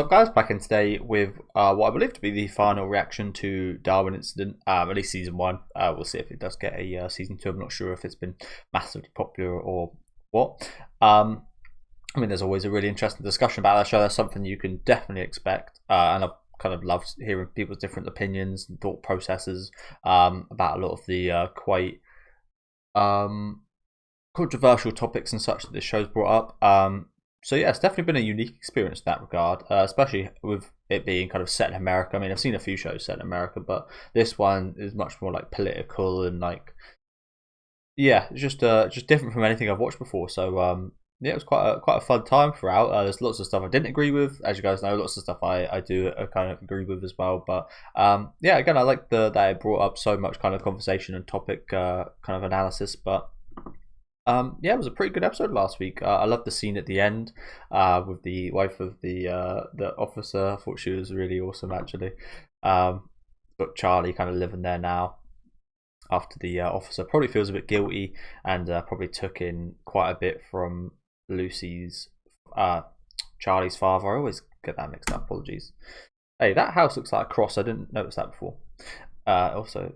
So guys, back in today with what I believe to be the final reaction to Darwin Incident, at least season one. We'll see if it does get a season two. I'm not sure if it's been massively popular or what. I mean, there's always a really interesting discussion about that show. That's something you can definitely expect, and I've kind of loved hearing people's different opinions and thought processes about a lot of the quite controversial topics and such that this show's brought up. So yeah, it's definitely been a unique experience in that regard, especially with it being kind of set in America. I mean, I've seen a few shows set in America, but this one is much more like political and like, yeah, it's just different from anything I've watched before. So yeah, it was quite a fun time throughout. There's lots of stuff I didn't agree with, as you guys know. Lots of stuff I do kind of agree with as well. But yeah, again, I like that it brought up so much kind of conversation and topic kind of analysis. But yeah, it was a pretty good episode last week. I loved the scene at the end with the wife of the officer. I thought she was really awesome, actually. Got Charlie kind of living there now after the officer probably feels a bit guilty and probably took in quite a bit from Lucy's Charlie's father. I always get that mixed up. Apologies. Hey, that house looks like a cross. I didn't notice that before. Also,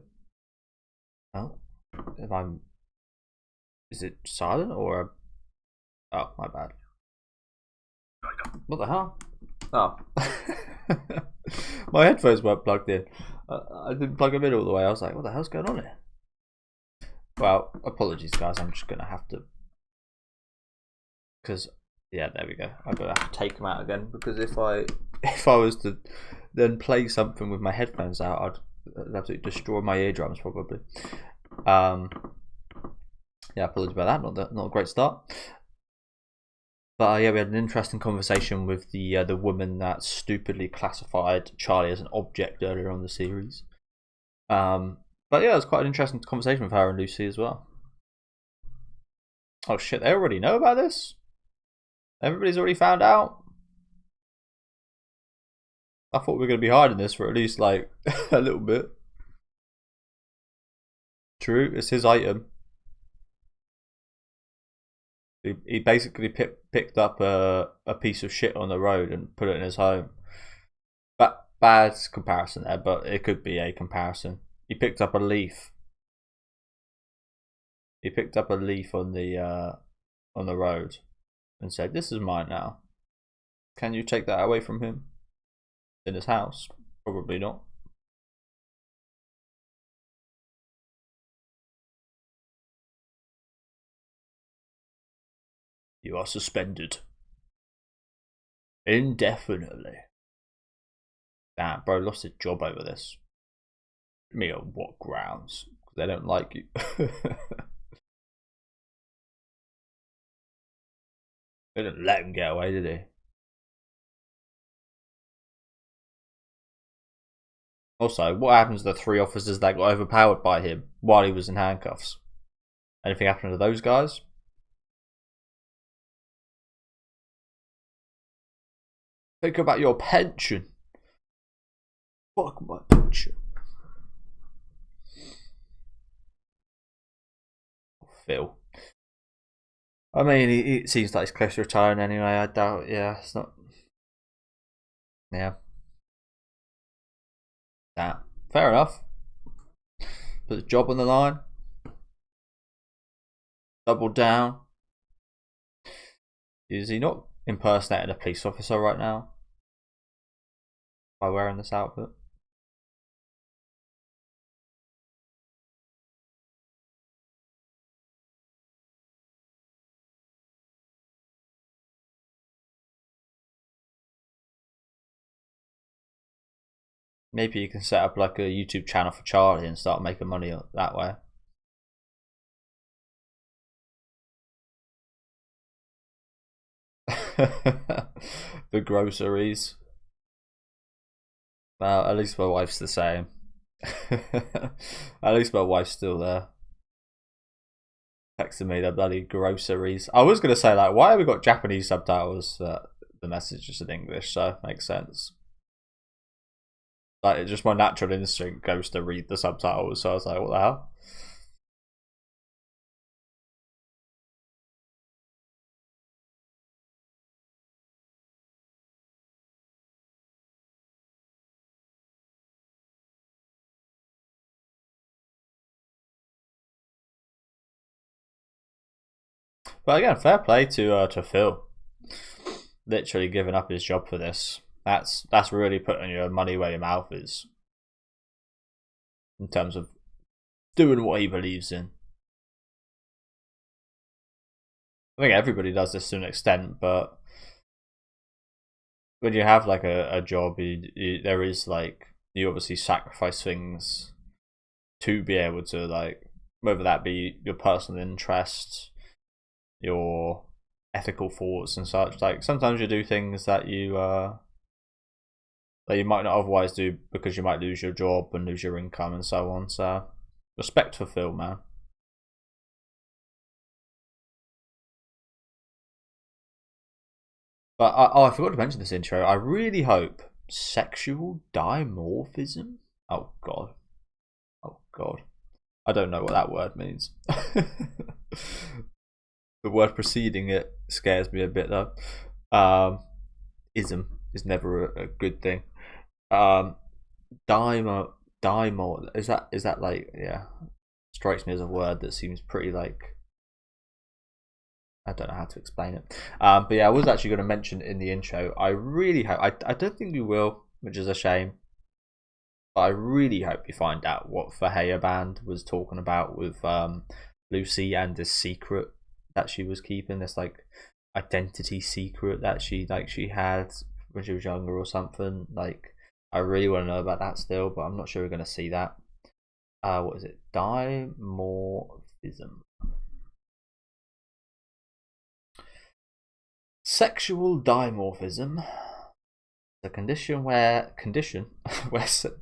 oh, if I'm is it silent or? Oh, my bad. What the hell? Oh. My headphones weren't plugged in. I didn't plug them in all the way. I was like, what the hell's going on here? Well, apologies, guys. I'm just going to have to. Because, yeah, there we go. I'm going to have to take them out again. Because if I was to then play something with my headphones out, I'd absolutely destroy my eardrums, probably. Yeah, apologies about that. Not a great start. But yeah, we had an interesting conversation with the woman that stupidly classified Charlie as an object earlier on the series. But yeah, it was quite an interesting conversation with her and Lucy as well. Oh shit, they already know about this? Everybody's already found out? I thought we were going to be hiding this for at least like a little bit. True, it's his item. He basically picked up a piece of shit on the road and put it in his home. But bad comparison there, but it could be a comparison. He picked up a leaf. He picked up a leaf on the road and said, "This is mine now. Can you take that away from him?" In his house? Probably not. You are suspended indefinitely. Damn, bro, lost his job over this. Me on what grounds? They don't like you. They didn't let him get away, did he? Also, what happens to the three officers that got overpowered by him while he was in handcuffs? Anything happened to those guys? Think about your pension. Fuck my pension. Phil. I mean, it seems like he's close to retiring anyway. I doubt. Yeah, it's not. Yeah. That. Fair enough. Put the job on the line. Double down. Is he not impersonating a police officer right now by wearing this outfit? Maybe you can set up like a YouTube channel for Charlie and start making money that way. The groceries. Well, at least my wife's the same. At least my wife's still there. Texting me the bloody groceries. I was gonna say like, why have we got Japanese subtitles? The message is in English, so it makes sense. Like, just my natural instinct goes to read the subtitles, so I was like, what the hell? But again, fair play to Phil. Literally giving up his job for this. That's really putting your money where your mouth is. In terms of doing what he believes in. I think everybody does this to an extent, but when you have like a job, there is like, you obviously sacrifice things to be able to, like, whether that be your personal interests, your ethical thoughts and such. Like sometimes you do things that you might not otherwise do because you might lose your job and lose your income and so on. So respect for Phil, man. But I forgot to mention this intro. I really hope sexual dimorphism. Oh god. Oh god. I don't know what that word means. The word preceding it scares me a bit though. Ism is never a good thing. Dimor is that like, yeah, strikes me as a word that seems pretty like, I don't know how to explain it. But yeah, I was actually going to mention in the intro. I really hope. I don't think we will, which is a shame. But I really hope we find out what Fahaya Band was talking about with Lucy and this secret that she was keeping. This like identity secret that she had when she was younger or something. Like, I really want to know about that still, but I'm not sure we're going to see that. What is it? Dimorphism. Sexual dimorphism, the condition where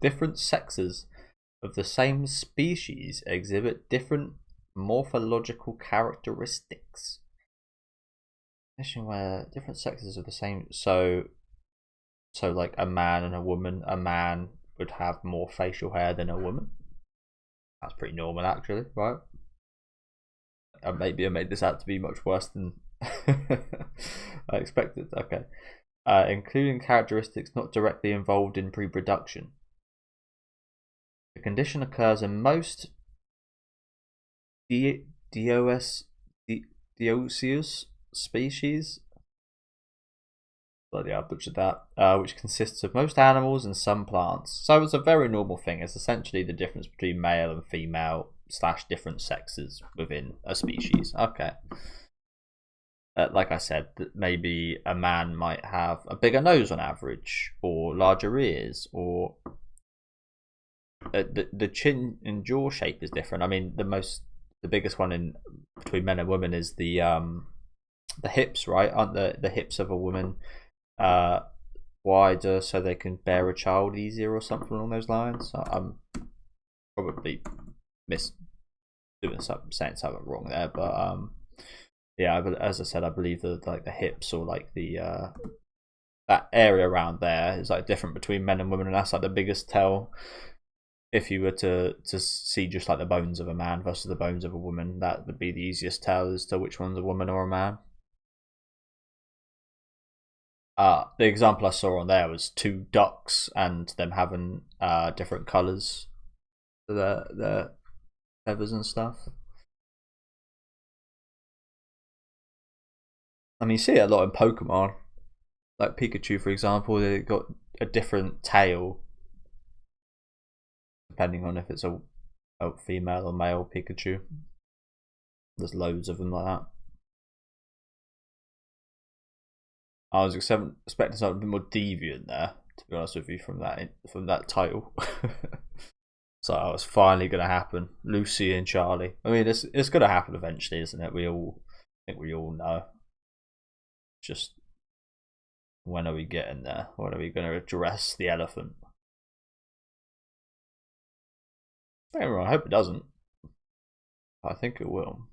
different sexes of the same species exhibit different morphological characteristics. Condition where different sexes of the same, so like a man and a woman, a man would have more facial hair than a woman. That's pretty normal actually, right? Maybe I made this out to be much worse than I expected. Okay. Including characteristics not directly involved in reproduction. The condition occurs in most dioecious species. Bloody hell, I butchered that. Which consists of most animals and some plants. So it's a very normal thing. It's essentially the difference between male and female / different sexes within a species. Okay. Like I said, maybe a man might have a bigger nose on average, or larger ears, or the chin and jaw shape is different. I mean, the biggest one in between men and women is the hips, right? Aren't the hips of a woman wider so they can bear a child easier or something along those lines? I'm probably saying something wrong there, but yeah, as I said, I believe that like the hips or like the that area around there is like different between men and women, and that's like the biggest tell. If you were to see just like the bones of a man versus the bones of a woman, that would be the easiest tell as to which one's a woman or a man. The example I saw on there was 2 ducks and them having different colours for their feathers and stuff. I mean, you see it a lot in Pokemon. Like Pikachu, for example, they got a different tail depending on if it's a female or male Pikachu. There's loads of them like that. I was expecting something a bit more deviant there, to be honest with you, from that title. So it was finally going to happen. Lucy and Charlie. I mean, it's going to happen eventually, isn't it? I think we all know. Just when are we getting there? When are we going to address the elephant? I hope it doesn't. I think it will.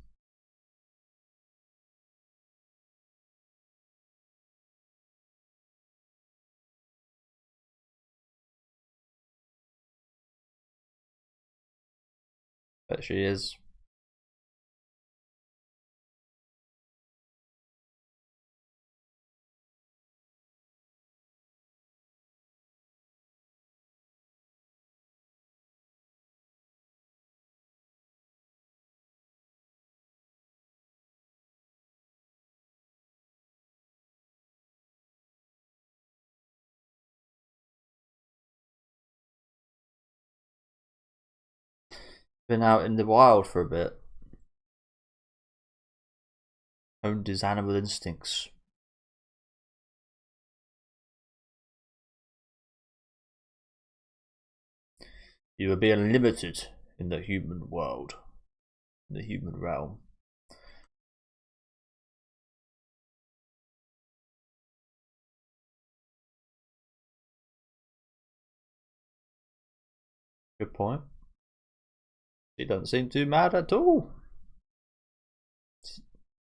Bet she is. Been out in the wild for a bit. Honed his animal instincts. You are being limited in the human world, in the human realm. Good point. He doesn't seem too mad at all.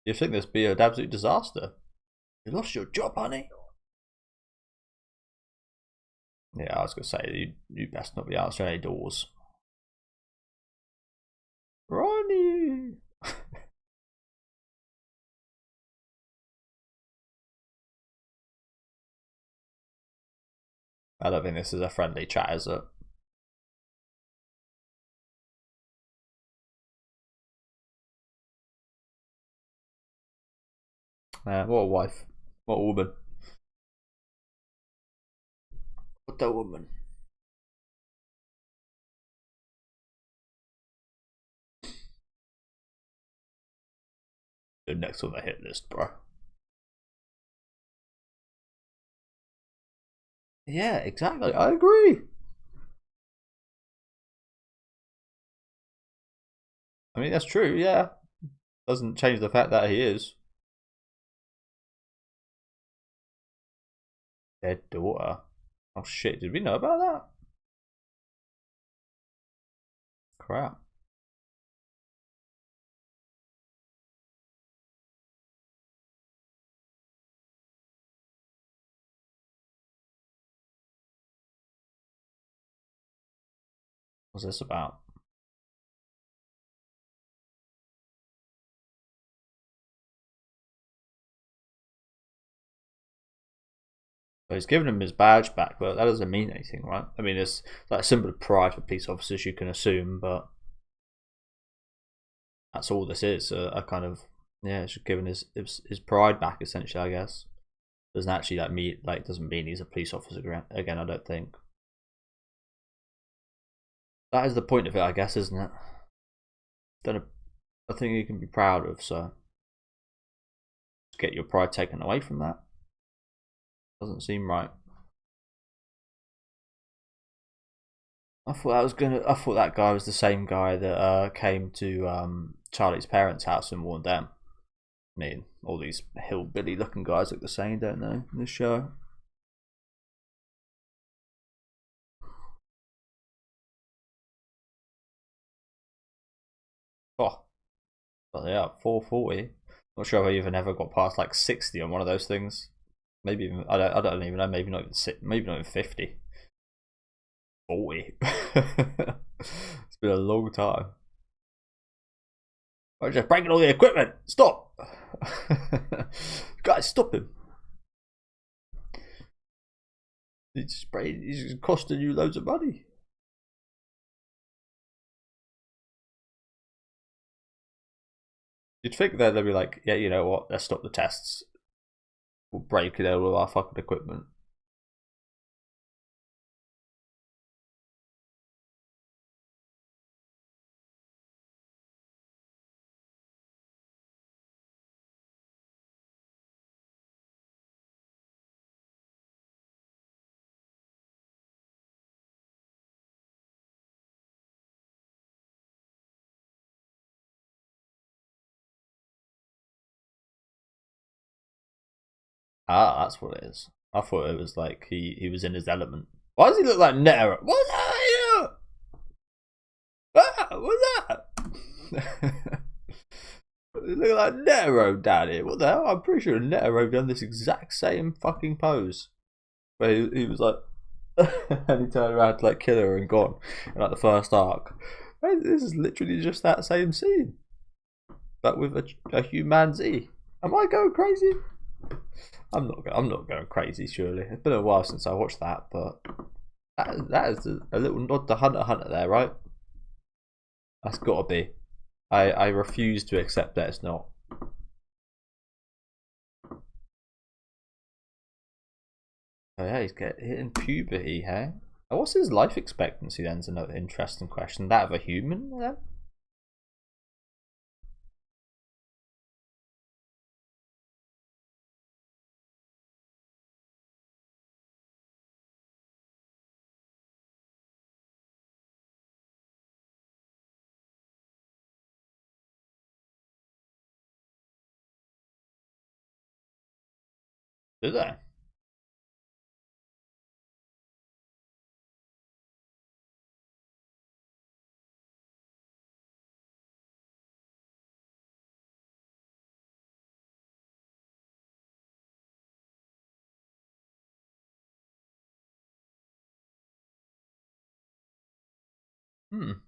You think this be an absolute disaster? You lost your job, honey. Yeah, I was gonna say you best not be answering any doors. Ronnie. I don't think this is a friendly chat, is it? What a wife. What a woman. What a woman. The next on the hit list, bro. Yeah, exactly. I agree. I mean, that's true, yeah. Doesn't change the fact that he is. Their daughter. Oh shit, did we know about that? Crap. What's this about? So he's given him his badge back, but that doesn't mean anything, right? I mean, it's like a symbol of pride for police officers, you can assume, but that's all this is. A kind of, yeah, it's just giving his pride back, essentially, I guess. Doesn't actually doesn't mean he's a police officer again, I don't think. That is the point of it, I guess, isn't it? I think you can be proud of, so get your pride taken away from that doesn't seem right. I thought that guy was the same guy that came to Charlie's parents' house and warned them. I mean, all these hillbilly looking guys look the same, don't they, in this show? Oh, well, yeah, 440. Not sure if I even ever got past like 60 on one of those things. Maybe even I don't even know. Maybe not even 50. 40. It's been a long time. I'm just breaking all the equipment. Stop, guys! Stop him. He's costing you loads of money. You'd think that they'd be like, yeah, you know what? Let's stop the tests. We'll break it all of our fucking equipment. Ah, that's what it is. I thought it was like he was in his element. Why does he look like Netero? What's that? Ah, what's that? He look like Netero down here. What the hell? I'm pretty sure Netero done this exact same fucking pose. Where he was like, and he turned around to like kill her and gone in like the first arc. This is literally just that same scene, but with a human Z. Am I going crazy? I'm not going crazy. Surely it's been a while since I watched that, but that is a little nod to Hunter x Hunter there, right? That's got to be. I refuse to accept that it's not. Oh yeah, he's hitting puberty, hey? What's his life expectancy then? Is another interesting question. That of a human then? Do they? Hmm.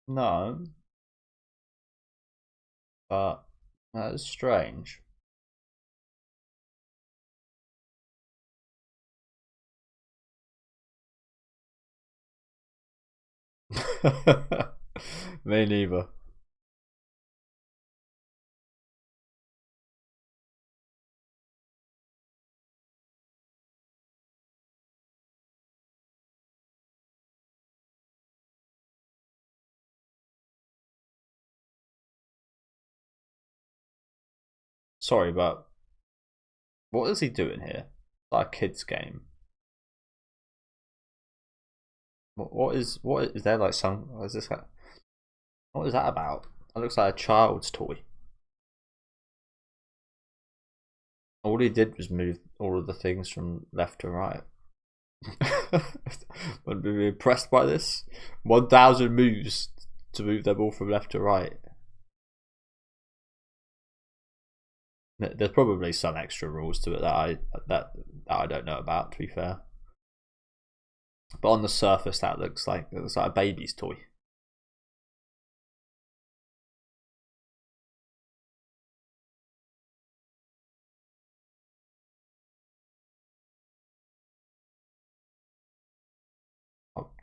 No, but that is strange. Me neither. Sorry, but what is he doing here? Like a kid's game. What is there like some? What is this? What is that about? That looks like a child's toy. All he did was move all of the things from left to right. Would be impressed by this. 1,000 moves to move them all from left to right. There's probably some extra rules to it that I don't know about. To be fair, but on the surface, that looks like a baby's toy.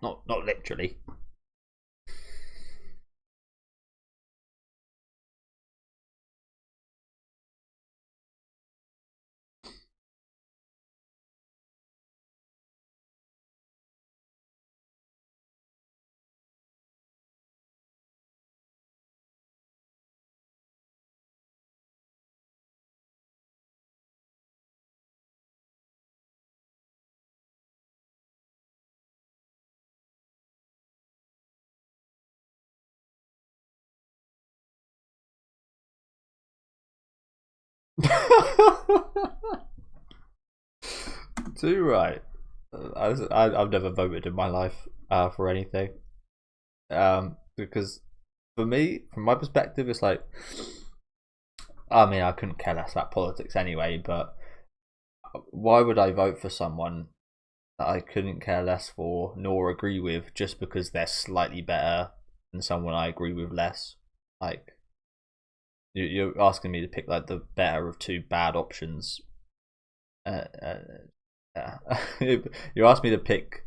Not literally. Too right. I've never voted in my life for anything. Because for me, from my perspective, it's like, I mean, I couldn't care less about politics anyway, but why would I vote for someone that I couldn't care less for nor agree with just because they're slightly better than someone I agree with less? Like, you're asking me to pick like the better of two bad options. Uh, uh, yeah. You asked me to pick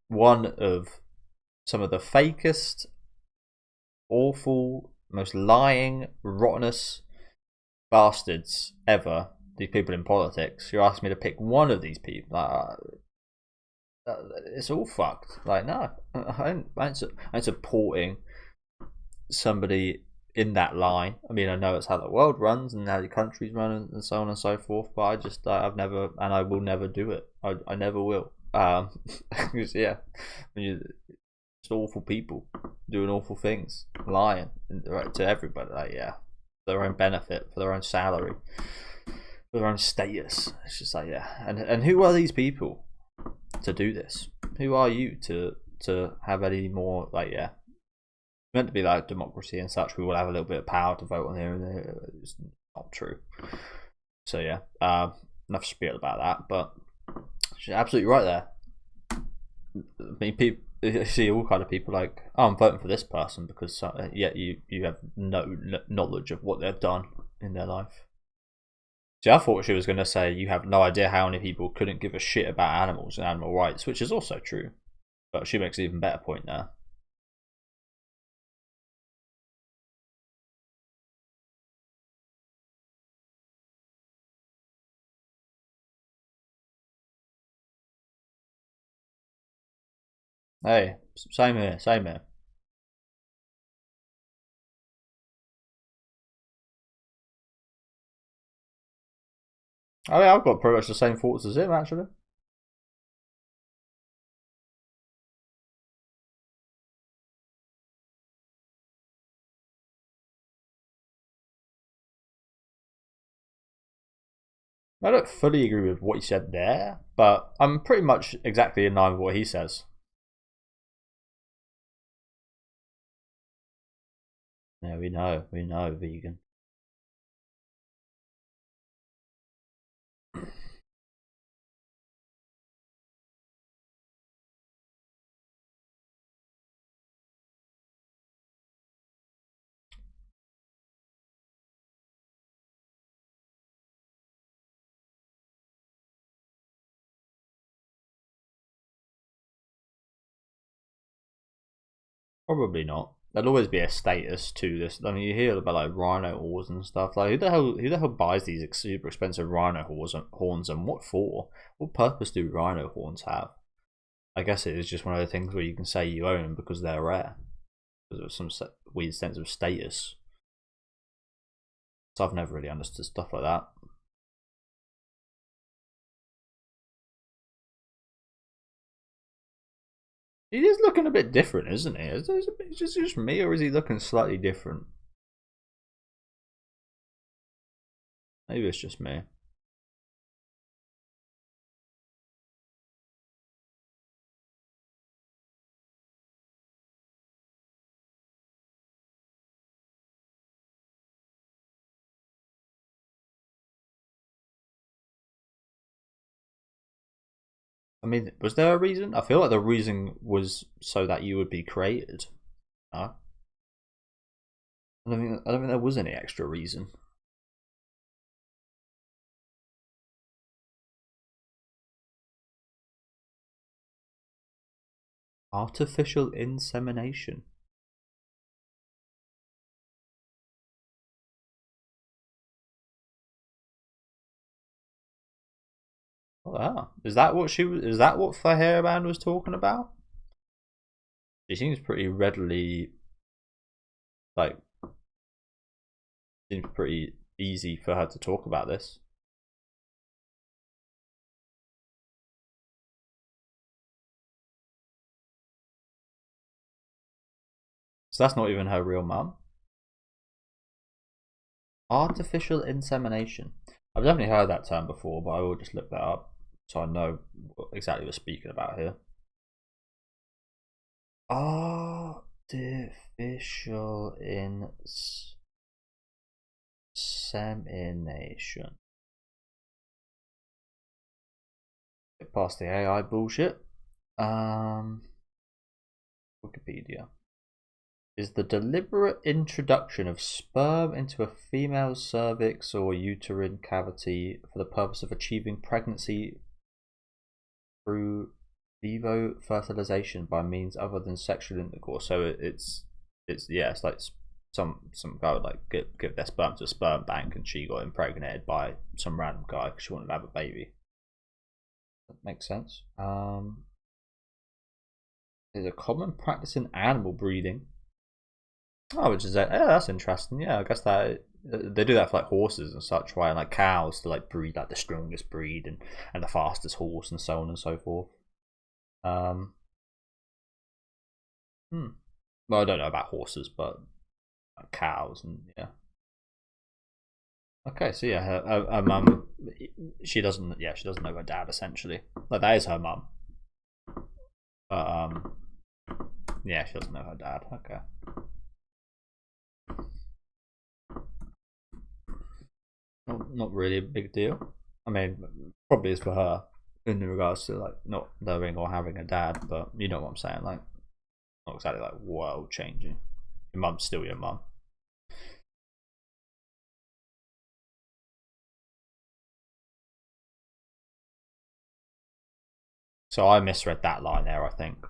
one of some of the fakest, awful, most lying, rottenest bastards ever. These people in politics. You asked me to pick one of these people. It's all fucked. Like, no, I ain't supporting somebody in that line. I mean, I know it's how the world runs and how the countries run and so on and so forth. But I just, I've never, and I will never do it. I never will. Yeah, just awful people doing awful things, lying to everybody. Like, yeah, for their own benefit, for their own salary, for their own status. It's just like, yeah, and who are these people to do this? Who are you to have any more, like, yeah? It's meant to be like democracy and such. We will have a little bit of power to vote on here and there. It's not true. So yeah, enough spiel about that. But she's absolutely right there. I mean, people, you see all kind of people like, oh, I'm voting for this person because yet you have no knowledge of what they've done in their life. See, I thought she was going to say you have no idea how many people couldn't give a shit about animals and animal rights, which is also true. But she makes an even better point there. Hey, same here, same here. Oh yeah, I've got pretty much the same thoughts as him actually. I don't fully agree with what he said there, but I'm pretty much exactly in line with what he says. Yeah, we know, vegan. Probably not. There'll always be a status to this. I mean, you hear about like rhino horns and stuff. Like, who the hell buys these super expensive rhino horns, and what for? What purpose do rhino horns have? I guess it is just one of the things where you can say you own them because they're rare, because of some weird sense of status. So I've never really understood stuff like that. He is looking a bit different, isn't he? Is it just me, or is he looking slightly different? Maybe it's just me. I mean, was there a reason? I feel like the reason was so that you would be created. Huh? I don't think there was any extra reason. Artificial insemination. Wow, is that what she was? Is that what Fahiraband was talking about? She seems pretty readily, like, seems pretty easy for her to talk about this. So that's not even her real mum. Artificial insemination. I've definitely heard that term before, but I will just look that up so I know what exactly we're speaking about here. Artificial insemination. Get past the AI bullshit. Wikipedia is the deliberate introduction of sperm into a female's cervix or uterine cavity for the purpose of achieving pregnancy through vivo fertilization by means other than sexual intercourse. So it's yeah, it's like some guy would like give their sperm to a sperm bank, and she got impregnated by some random guy because she wanted to have a baby. That makes sense. There's a common practice in animal breeding. Oh, which is yeah, that's interesting. Yeah, I guess that they do that for like horses and such, right? And like cows to like breed like the strongest breed and the fastest horse and so on and so forth. Um, hmm. Well, I don't know about horses, but like cows and yeah. Okay, so yeah, her mum, she doesn't know her dad essentially. Like that is her mum, but yeah, she doesn't know her dad. Okay. Not really a big deal. I mean, probably is for her in regards to like not knowing or having a dad, but you know what I'm saying. Like, not exactly like world changing. Your mum's still your mum. So I misread that line there. I think.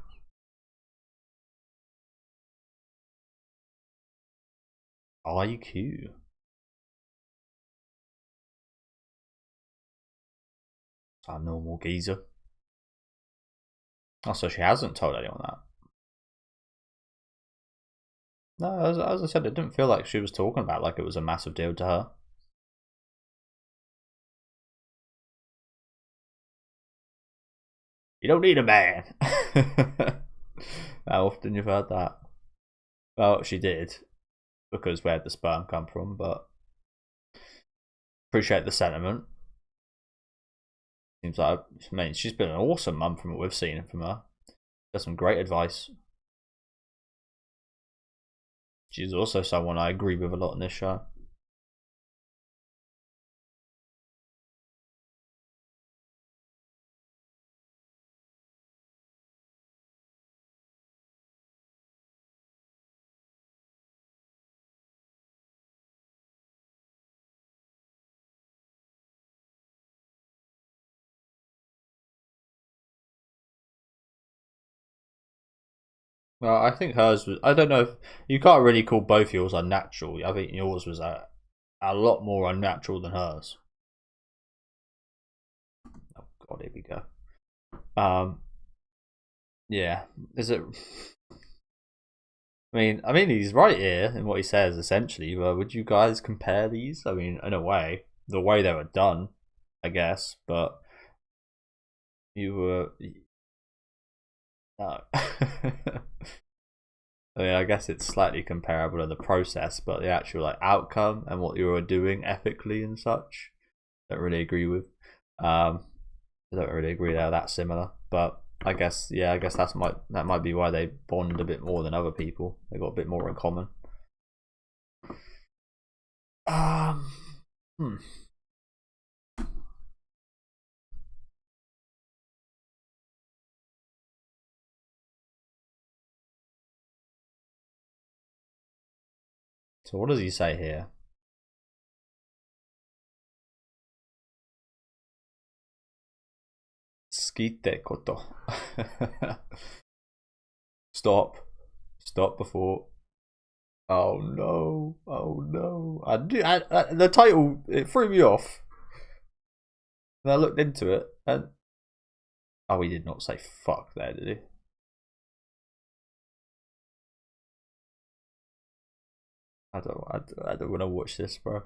IQ. A normal geezer. Oh, so she hasn't told anyone that. No, as I said, it didn't feel like she was talking about like it was a massive deal to her. You don't need a man. How often you've heard that? Well, she did, because where'd the sperm come from? But appreciate the sentiment. Seems like, I mean, she's been an awesome mum from what we've seen from her. Got some great advice. She's also someone I agree with a lot in this show. Well, I think hers was. I don't know if you can't really call both yours unnatural. I think yours was a lot more unnatural than hers. Oh God, here we go. Yeah. Is it? I mean, he's right here in what he says essentially. But would you guys compare these? I mean, in a way, the way they were done, I guess. But you were no. I mean, I guess it's slightly comparable in the process, but the actual like outcome and what you were doing ethically and such, don't really agree with. I don't really agree they're that similar, but I guess that might be why they bond a bit more than other people. They got a bit more in common. Hmm. So what does he say here? Skite koto. Stop. Stop before. Oh no. Oh no. The title, it threw me off. And I looked into it and oh, he did not say fuck there, did he? I don't want to watch this, bro.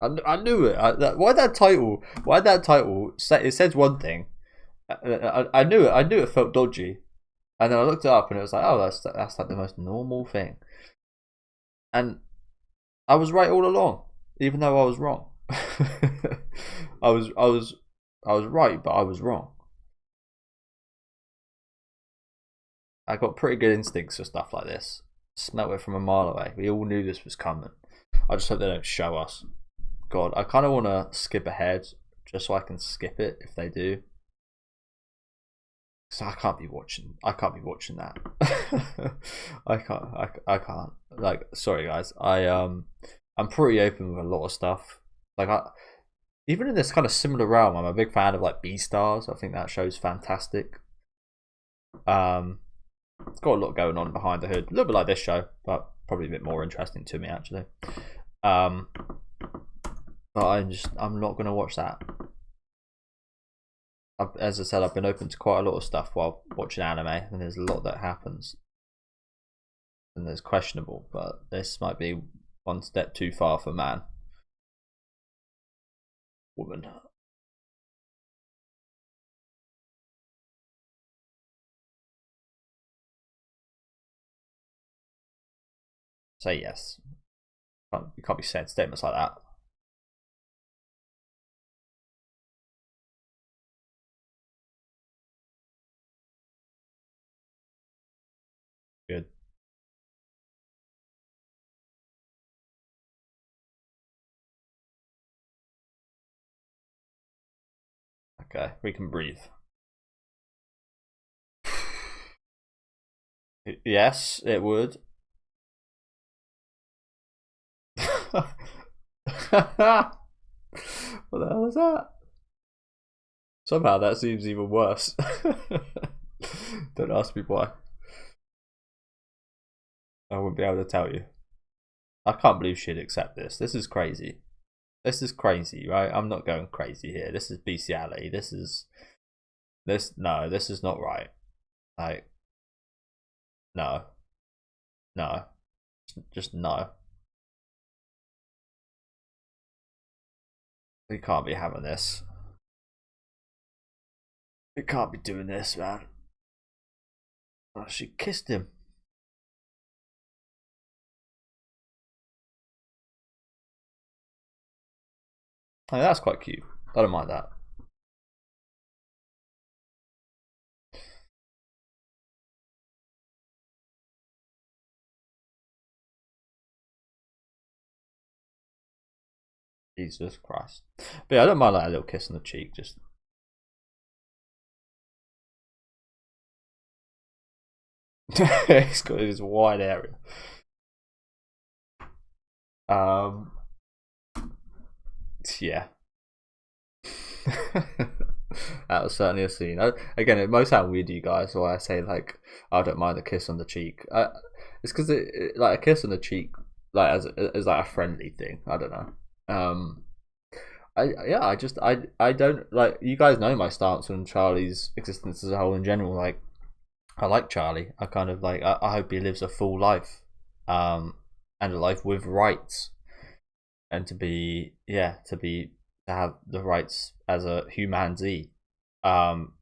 I knew it. Why that title? Why that title? It says one thing. I knew it. I knew it felt dodgy, and then I looked it up, and it was like, oh, that's like the most normal thing. And I was right all along, even though I was wrong. I was right, but I was wrong. I got pretty good instincts for stuff like this. Smelt it from a mile away. We all knew this was coming. I just hope they don't show us. God, I kind of want to skip ahead just so I can skip it if they do. So I can't be watching. I can't be watching that. I can't. I can't. Like, sorry guys. I'm pretty open with a lot of stuff. Like even in this kind of similar realm, I'm a big fan of like B Stars. I think that show's fantastic. It's got a lot going on behind the hood. A little bit like this show, but probably a bit more interesting to me actually. But I'm not gonna watch that. As I said, I've been open to quite a lot of stuff while watching anime, and there's a lot that happens, and there's questionable. But this might be one step too far for man, woman. Say yes. You can't be saying statements like that. Good. Okay, we can breathe. Yes, it would. What the hell is that? Somehow that seems even worse. Don't ask me why. I wouldn't be able to tell you. I can't believe she'd accept this. This is crazy. This is crazy, right? I'm not going crazy here. This is bestiality. This is this is not right. Like, no, no, just no. We can't be having this. We can't be doing this, man. Oh, she kissed him. I mean, that's quite cute. I don't mind that. Jesus Christ. But yeah, I don't mind like a little kiss on the cheek. Just he's got this wide area. Um, yeah. That was certainly a scene. Again, it might sound weird to you guys why I say like I don't mind a kiss on the cheek. It's because like a kiss on the cheek, like as like a friendly thing. I don't know. I don't like, you guys know my stance on Charlie's existence as a whole in general. Like, I like Charlie. I kind of like, I hope he lives a full life, and a life with rights, and to have the rights as a humanity. Um,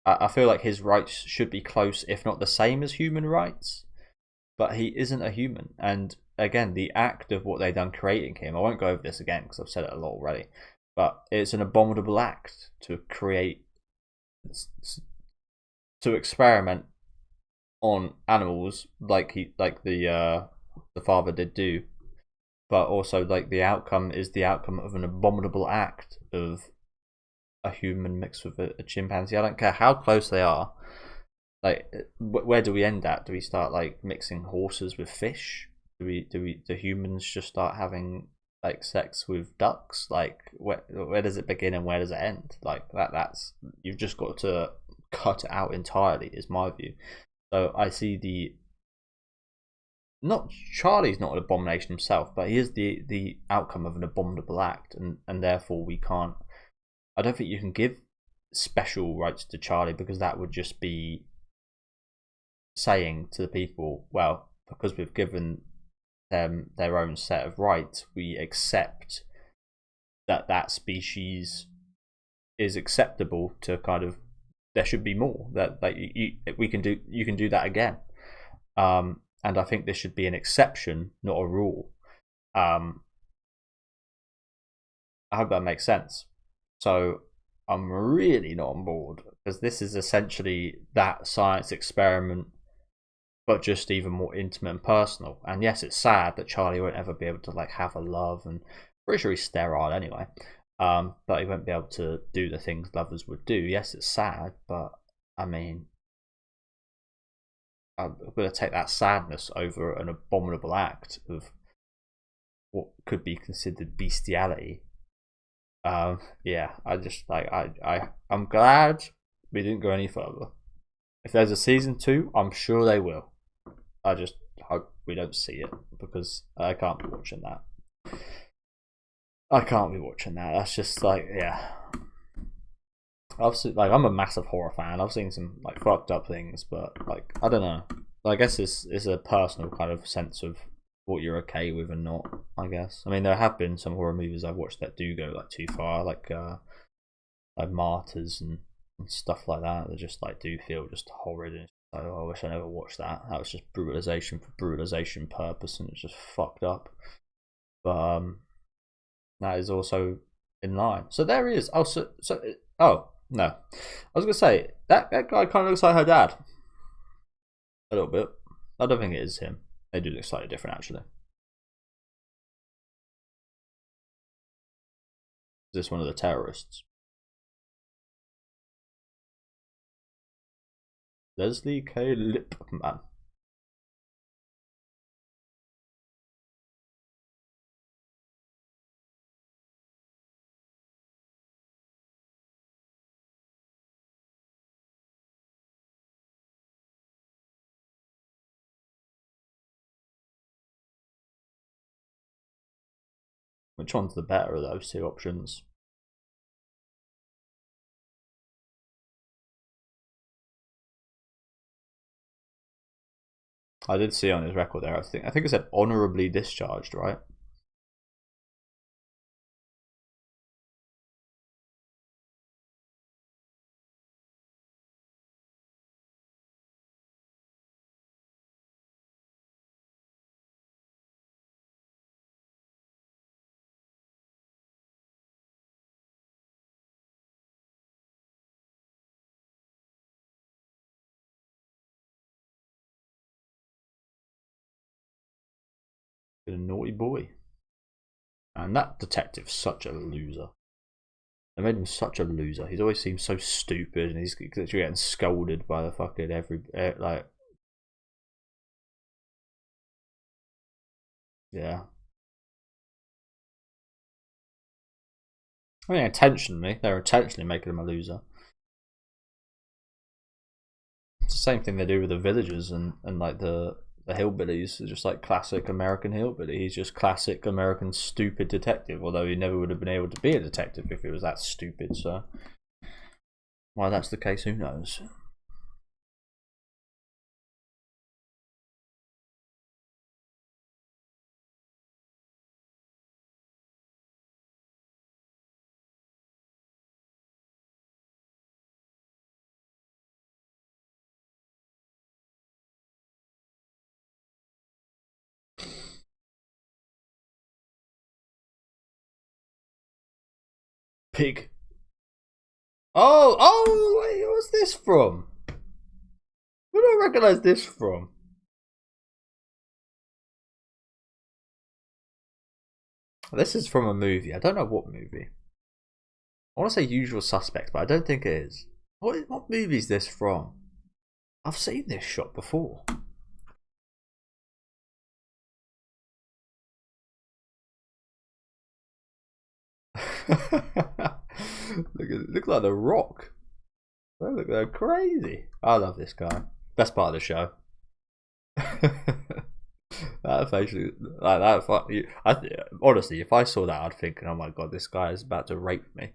I feel like his rights should be close, if not the same as human rights, but he isn't a human. And again, the act of what they done creating him, I won't go over this again because I've said it a lot already, but it's an abominable act to create, to experiment on animals like the father did do, but also like the outcome is the outcome of an abominable act of a human mixed with a chimpanzee. I don't care how close they are. Like, where do we end at? Do we start like mixing horses with fish? Do humans just start having like sex with ducks? Like, where does it begin and where does it end? Like that's, you've just got to cut it out entirely, is my view. So I see the, not, Charlie's not an abomination himself, but he is the outcome of an abominable act, and therefore we can't. I don't think you can give special rights to Charlie, because that would just be saying to the people, well, because we've given them their own set of rights, we accept that that species is acceptable to kind of, there should be more, that like we can do, you can do that again. And I think this should be an exception, not a rule. I hope that makes sense. So I'm really not on board, because this is essentially that science experiment, but just even more intimate and personal. And yes, it's sad that Charlie won't ever be able to like have a love, and pretty sure he's sterile anyway. But he won't be able to do the things lovers would do. Yes, it's sad, but I mean, I'm going to take that sadness over an abominable act of what could be considered bestiality. Yeah, I just like, I'm glad we didn't go any further. If there's a season 2, I'm sure they will. I just hope we don't see it, because I can't be watching that. I can't be watching that. That's just like, yeah. I've seen, like, I'm a massive horror fan. I've seen some like fucked up things, but like, I don't know. I guess it's a personal kind of sense of what you're okay with and not. I guess. I mean, there have been some horror movies I've watched that do go like too far, like Martyrs and stuff like that. That just like do feel just horrid. And I wish I never watched that. That was just brutalization for brutalization purpose, and it's just fucked up. But that is also in line. So there he is. Oh no, I was gonna say that guy kind of looks like her dad a little bit. I don't think it is him. They do look slightly different, actually. Is this one of the terrorists? Leslie K. Lipman. Which one's the better of those two options? I did see on his record there. I think it said honorably discharged, right? A naughty boy. And that detective's such a loser. They made him such a loser. He's always seemed so stupid, and he's literally getting scolded by the fucking like. Yeah. I mean, they're intentionally making him a loser. It's the same thing they do with the villagers and like the hillbillies. It's just like classic American hillbilly. He's just classic American stupid detective, although he never would have been able to be a detective if he was that stupid. So why that's the case, who knows? Pig. Oh, wait, what's this from? Where do I recognise this from? This is from a movie. I don't know what movie. I want to say Usual Suspects, but I don't think it is. What movie is this from? I've seen this shot before. Looks like The Rock. They look like crazy. I love this guy. Best part of the show. That facially, like that. Honestly, if I saw that, I'd think, "Oh my god, this guy is about to rape me."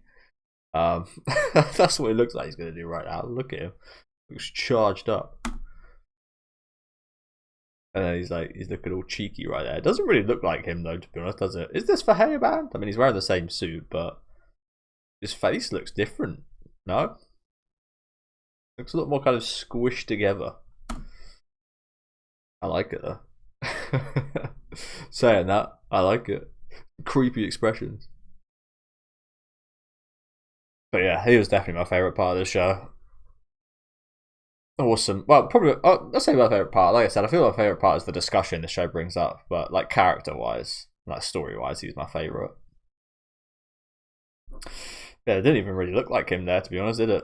That's what it looks like he's gonna do right now. Look at him. Looks charged up. And then he's looking all cheeky right there. It doesn't really look like him though, to be honest, does it? Is this for hairband? I mean, he's wearing the same suit, but his face looks different. No, looks a lot more kind of squished together. I like it though. Saying that, I like it. Creepy expressions. But yeah, he was definitely my favourite part of the show. Awesome. Well, probably let's say my favourite part. Like I said, I feel my favourite part is the discussion the show brings up. But like character wise, like story wise, he's my favourite. Yeah, it didn't even really look like him there, to be honest, did it?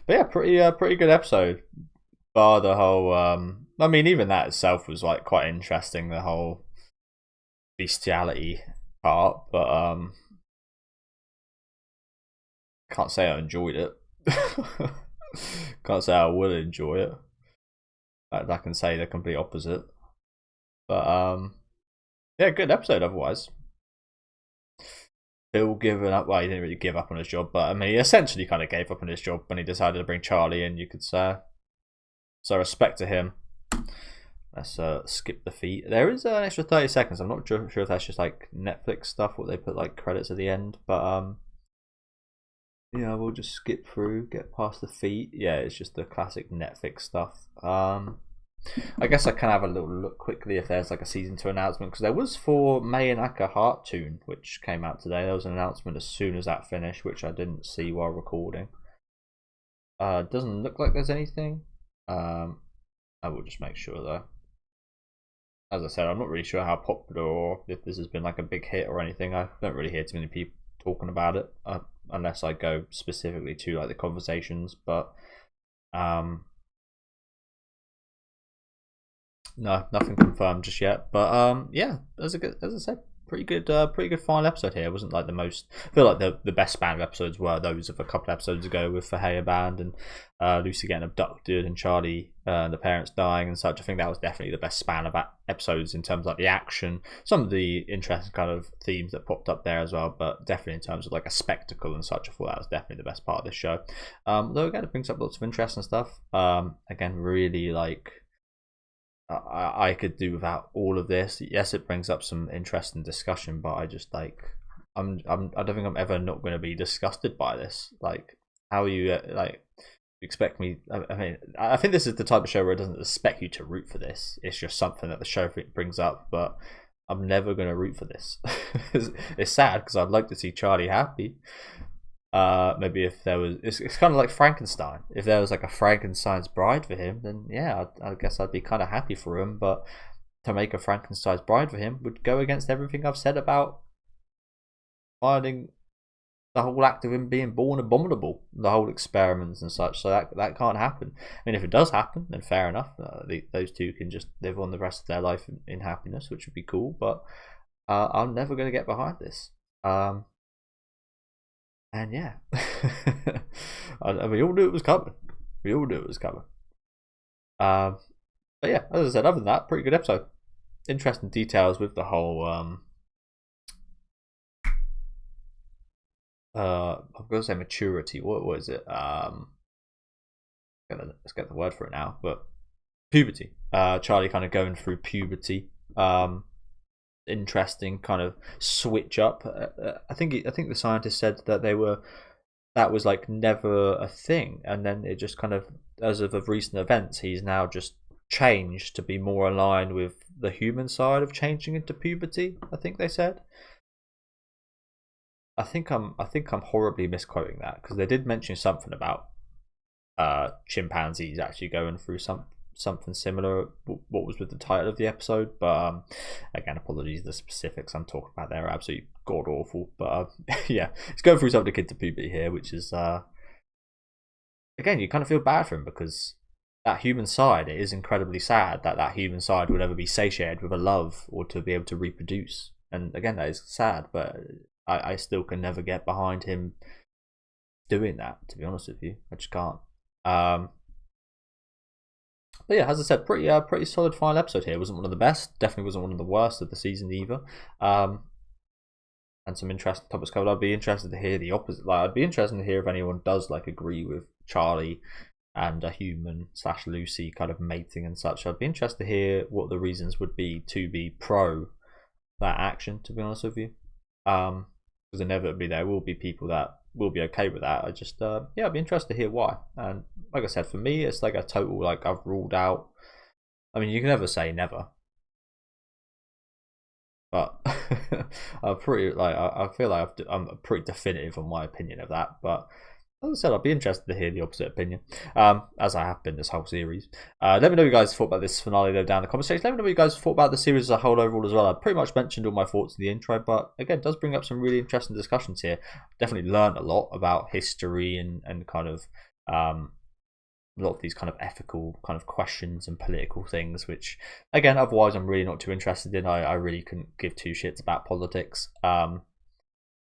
But yeah, pretty good episode. Bar the whole. I mean, even that itself was like quite interesting. The whole bestiality part, but can't say I enjoyed it. Can't say I would enjoy it. I can say the complete opposite. But yeah, good episode otherwise. Bill giving up. Well, he didn't really give up on his job, but I mean, he essentially kind of gave up on his job when he decided to bring Charlie in, you could say. So respect to him. Let's skip the feed. There is an extra 30 seconds. I'm not sure if that's just like Netflix stuff, what they put like credits at the end, but yeah, we'll just skip through, get past the feed. Yeah, it's just the classic Netflix stuff. I guess I can have a little look quickly if there's like a season 2 announcement, because there was for May and Aka Heart Tune, which came out today. There was an announcement as soon as that finished, which I didn't see while recording. Doesn't look like there's anything. I will just make sure though. As I said, I'm not really sure how popular or if this has been like a big hit or anything. I don't really hear too many people talking about it unless I go specifically to like the conversations. But no, nothing confirmed just yet. But yeah, as I said, pretty good final episode here. It wasn't like the most. I feel like the best span of episodes were those of a couple episodes ago with Fahey Band and Lucy getting abducted and Charlie the parents dying and such. I think that was definitely the best span of episodes in terms of like the action, some of the interesting kind of themes that popped up there as well. But definitely in terms of like a spectacle and such, I thought that was definitely the best part of this show. Though again, it brings up lots of interesting stuff. Again, really like. I could do without all of this. Yes, it brings up some interesting discussion, but I just like I don't think I'm ever not going to be disgusted by this. Like, how you like expect me? I mean, I think this is the type of show where it doesn't expect you to root for this. It's just something that the show brings up, but I'm never going to root for this. It's sad because I'd like to see Charlie happy. Maybe if there was, it's kind of like Frankenstein. If there was like a Frankenstein's bride for him, then yeah, I guess I'd be kind of happy for him. But to make a Frankenstein's bride for him would go against everything I've said about finding the whole act of him being born abominable, the whole experiments and such. So that can't happen. I mean, if it does happen, then fair enough. Those two can just live on the rest of their life in happiness, which would be cool. But I'm never going to get behind this. And yeah, we all knew it was coming. We all knew it was coming. But yeah, as I said, other than that, pretty good episode. Interesting details with the whole. I'm going to say maturity. What is it? Let's get the word for it now. But puberty. Charlie kind of going through puberty. Interesting kind of switch up. I think the scientist said that that was like never a thing, and then it just kind of, as of recent events, he's now just changed to be more aligned with the human side of changing into puberty. I think they said. I think I'm horribly misquoting that because they did mention something about chimpanzees actually going through something similar. What was with the title of the episode, but again, apologies, the specifics I'm talking about there are absolutely god awful. But yeah, he's going through something akin to puberty here, which is again, you kind of feel bad for him because that human side, it is incredibly sad that human side would ever be satiated with a love or to be able to reproduce. And again, that is sad, but I still can never get behind him doing that, to be honest with you. I just can't. But yeah, as I said, pretty solid final episode here. It wasn't one of the best, definitely wasn't one of the worst of the season either. And some interesting topics covered. I'd be interested to hear the opposite. Like, I'd be interested to hear if anyone does like agree with Charlie and a human / Lucy kind of mating and such. I'd be interested to hear what the reasons would be to be pro that action, to be honest with you. Because inevitably there will be people that will be okay with that. I just yeah, I'd be interested to hear why. And like I said, for me, it's like a total like I've ruled out. I mean, you can never say never, but I'm pretty like I feel like I'm pretty definitive on my opinion of that. But as I said, I'd be interested to hear the opposite opinion, as I have been this whole series. Let me know what you guys thought about this finale though down in the comment section. Let me know what you guys thought about the series as a whole overall as well. I pretty much mentioned all my thoughts in the intro, but again, it does bring up some really interesting discussions here. Definitely learned a lot about history and kind of a lot of these kind of ethical kind of questions and political things, which again, otherwise I'm really not too interested in. I really couldn't give two shits about politics.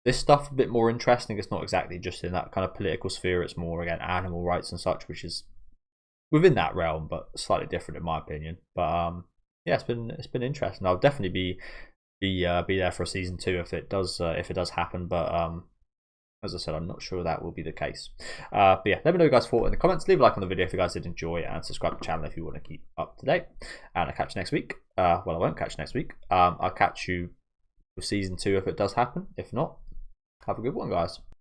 This stuff a bit more interesting. It's not exactly just in that kind of political sphere. It's more again animal rights and such, which is within that realm, but slightly different in my opinion. But yeah, it's been interesting. I'll definitely be there for a season 2 if it does happen. But as I said, I'm not sure that will be the case. But yeah, let me know what you guys thought in the comments. Leave a like on the video if you guys did enjoy, and subscribe to the channel if you want to keep up to date. And I'll catch you next week. Well, I won't catch you next week. I'll catch you with season 2 if it does happen. If not, have a good one, guys.